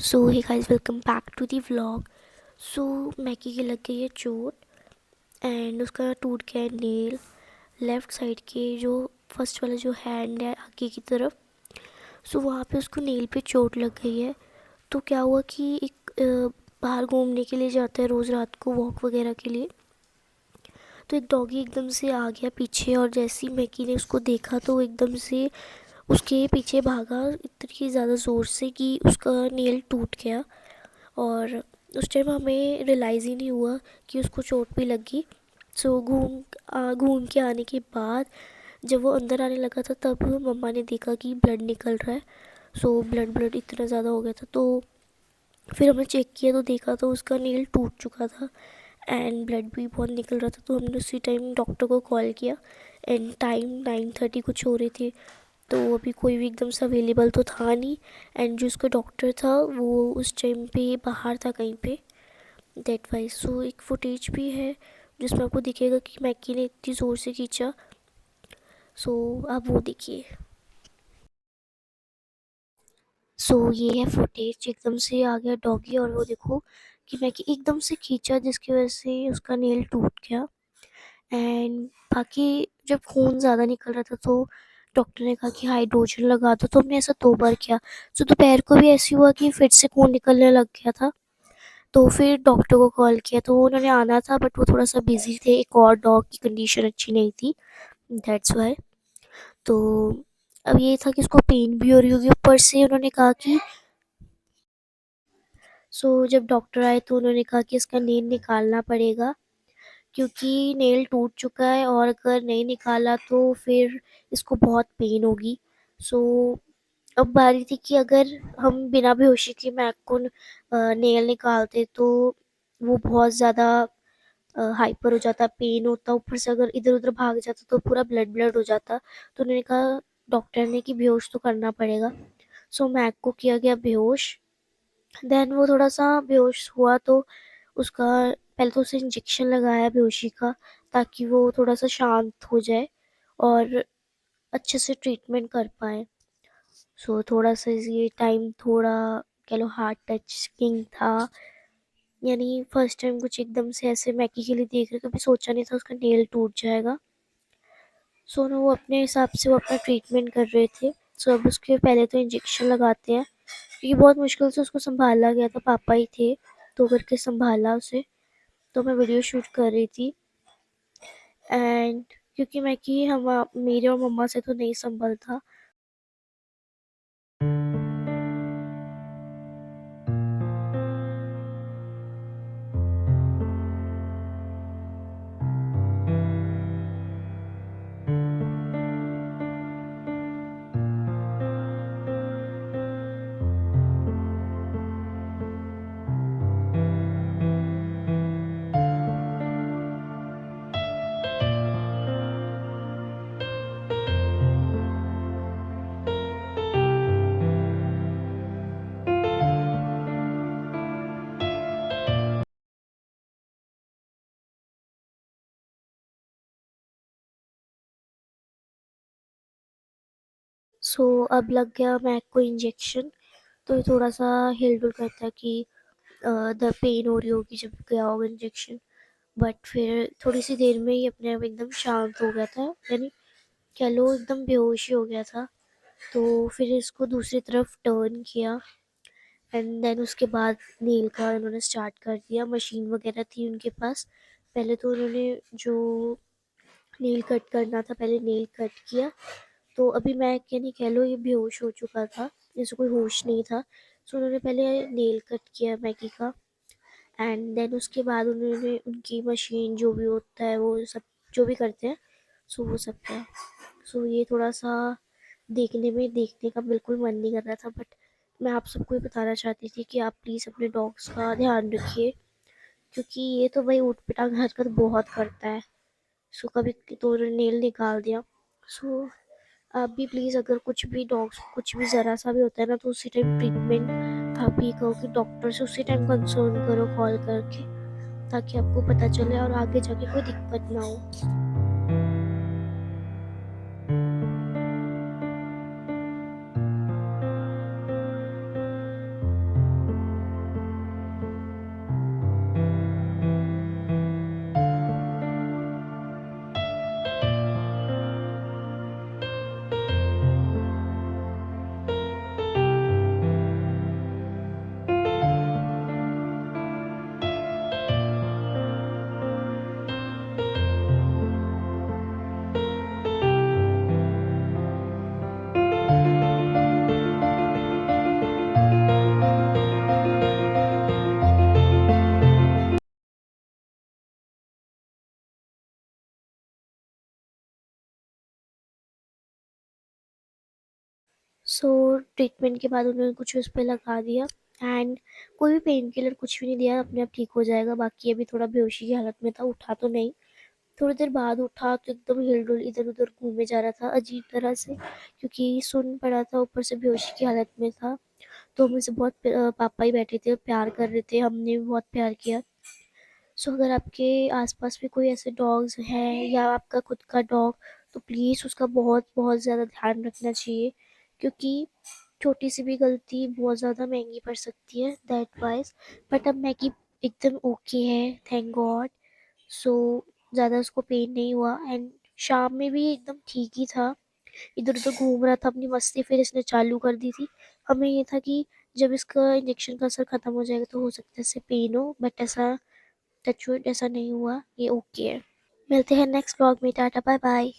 So hey guys, welcome back to the vlog. So मैकी की लग गई है चोट एंड उसका टूट गया है नेल। लेफ़्ट साइड के जो फर्स्ट वाला जो हैंड है आगे की तरफ, सो वहाँ पे उसको नेल पे चोट लग गई है। तो क्या हुआ कि एक बाहर घूमने के लिए जाता है रोज़ रात को वॉक वगैरह के लिए। तो एक डॉगी एकदम से आ गया पीछे और जैसे ही मैकी ने उसको देखा तो वो एकदम से उसके पीछे भागा इतनी ज़्यादा ज़ोर से कि उसका नेल टूट गया। और उस टाइम हमें रियलाइज़ ही नहीं हुआ कि उसको चोट भी लगी। सो घूम के आने के बाद जब वो अंदर आने लगा था तब मम्मा ने देखा कि ब्लड निकल रहा है। सो ब्लड ब्लड इतना ज़्यादा हो गया था, तो फिर हमने चेक किया तो देखा तो उसका नेल टूट चुका था एंड ब्लड भी बहुत निकल रहा था। तो हमने उसी टाइम डॉक्टर को कॉल किया एंड टाइम 9:30 कुछ हो रही थी। तो अभी कोई भी एकदम से अवेलेबल तो था नहीं एंड जो उसका डॉक्टर था वो उस टाइम पे बाहर था कहीं पे। दैट वाइज सो एक फुटेज भी है जिसमें आपको दिखेगा कि मैकी ने इतनी ज़ोर से खींचा। सो आप वो देखिए। सो ये है फुटेज, एकदम से आ गया डॉगी और वो देखो कि मैकी एकदम से खींचा जिसकी वजह से उसका नेल टूट गया। एंड बाकी जब खून ज़्यादा निकल रहा था तो डॉक्टर ने कहा कि हाइड्रोजन लगा दो, तो हमने ऐसा 2 बार किया। तो दोपहर को भी ऐसे हुआ कि फिर से खून निकलने लग गया था। तो फिर डॉक्टर को कॉल किया तो उन्होंने आना था बट वो थोड़ा सा बिजी थे, एक और डॉग की कंडीशन अच्छी नहीं थी, दैट्स वाई। तो अब ये था कि उसको पेन भी हो रही होगी, ऊपर से उन्होंने कहा कि जब डॉक्टर आए तो उन्होंने कहा कि इसका नेल निकालना पड़ेगा क्योंकि नेल टूट चुका है और अगर नहीं निकाला तो फिर इसको बहुत पेन होगी। सो अब बारी थी कि अगर हम बिना बेहोशी के मैक को नेल निकालते तो वो बहुत ज़्यादा हाइपर हो जाता, पेन होता, ऊपर से अगर इधर उधर भाग जाता तो पूरा ब्लड ब्लड हो जाता। तो उन्होंने कहा डॉक्टर ने कि बेहोश तो करना पड़ेगा। सो मैक को किया गया बेहोश। देन वो थोड़ा सा बेहोश हुआ तो उसका पहले तो उसे इंजेक्शन लगाया बेहोशी का ताकि वो थोड़ा सा शांत हो जाए और अच्छे से ट्रीटमेंट कर पाए। थोड़ा सा ये टाइम थोड़ा कह लो हार्ट टचिंग था, यानी फर्स्ट टाइम कुछ एकदम से ऐसे मैकी के लिए देख रहे, कभी सोचा नहीं था उसका नेल टूट जाएगा। ना वो अपने हिसाब से वो अपना ट्रीटमेंट कर रहे थे। अब उसके पहले तो इंजेक्शन लगाते हैं क्योंकि बहुत मुश्किल से उसको संभाला गया था, पापा ही थे तो करके संभाला उसे। तो मैं वीडियो शूट कर रही थी एंड क्योंकि मैं कि हम मेरे और मम्मा से तो नहीं संभल था। अब लग गया मैक को इंजेक्शन। तो ये थोड़ा सा हिल डुल करता है कि द पेन हो रही होगी जब गया होगा इंजेक्शन। बट फिर थोड़ी सी देर में ही अपने आप एकदम शांत हो गया था, यानी कह लो एकदम बेहोश ही हो गया था। तो फिर इसको दूसरी तरफ टर्न किया एंड देन उसके बाद नील का उन्होंने स्टार्ट कर दिया। मशीन वगैरह थी उनके पास। पहले तो उन्होंने जो नेल कट करना था पहले नेल कट किया। तो अभी मैं यानी कह लो ये बेहोश हो चुका था, जैसे कोई होश नहीं था। उन्होंने पहले नेल कट किया मैगी का एंड देन उसके बाद उन्होंने उनकी मशीन जो भी होता है वो सब जो भी करते हैं वो सब किया। ये थोड़ा सा देखने का बिल्कुल मन नहीं कर रहा था, बट मैं आप सबको ये बताना चाहती थी कि आप प्लीज़ अपने डॉग्स का ध्यान रखिए क्योंकि ये तो भाई ऊट पिटांग हरकत बहुत करता है। कभी तो नेल निकाल दिया। सो आप भी प्लीज़ अगर कुछ भी डॉग्स कुछ भी ज़रा सा भी होता है ना तो उसी टाइम ट्रीटमेंट आप ही कहो कि डॉक्टर से उसी टाइम कंसर्न करो कॉल करके ताकि आपको पता चले और आगे जाके कोई दिक्कत ना हो। सो ट्रीटमेंट के बाद उन्होंने कुछ उस पे लगा दिया एंड कोई भी पेन किलर कुछ भी नहीं दिया, अपने आप ठीक हो जाएगा। बाकी अभी थोड़ा बेहोशी की हालत में था, उठा तो नहीं। थोड़ी देर बाद उठा तो एकदम हिल-डुल इधर-उधर घूमे जा रहा था अजीब तरह से, क्योंकि सुन पड़ा था, ऊपर से बेहोशी की हालत में था। तो मुझसे बहुत पापा ही बैठे थे, प्यार कर रहे थे, हमने भी बहुत प्यार किया। सो अगर आपके आसपास भी कोई ऐसे डॉग्स हैं या आपका खुद का डॉग, तो प्लीज़ उसका बहुत बहुत ज़्यादा ध्यान रखना चाहिए, क्योंकि छोटी सी भी गलती बहुत ज़्यादा महंगी पड़ सकती है, दैट वाइज। बट अब मैगी एकदम ओके है, थैंक गॉड। सो ज़्यादा उसको पेन नहीं हुआ एंड शाम में भी एकदम ठीक ही था, इधर उधर घूम रहा था, अपनी मस्ती फिर इसने चालू कर दी थी। हमें ये था कि जब इसका इंजेक्शन का असर ख़त्म हो जाएगा तो हो सकता है इससे पेन हो, बट ऐसा टचवुड ऐसा नहीं हुआ, ये ओके है। मिलते हैं नेक्स्ट व्लॉग में, टाटा बाय बाय।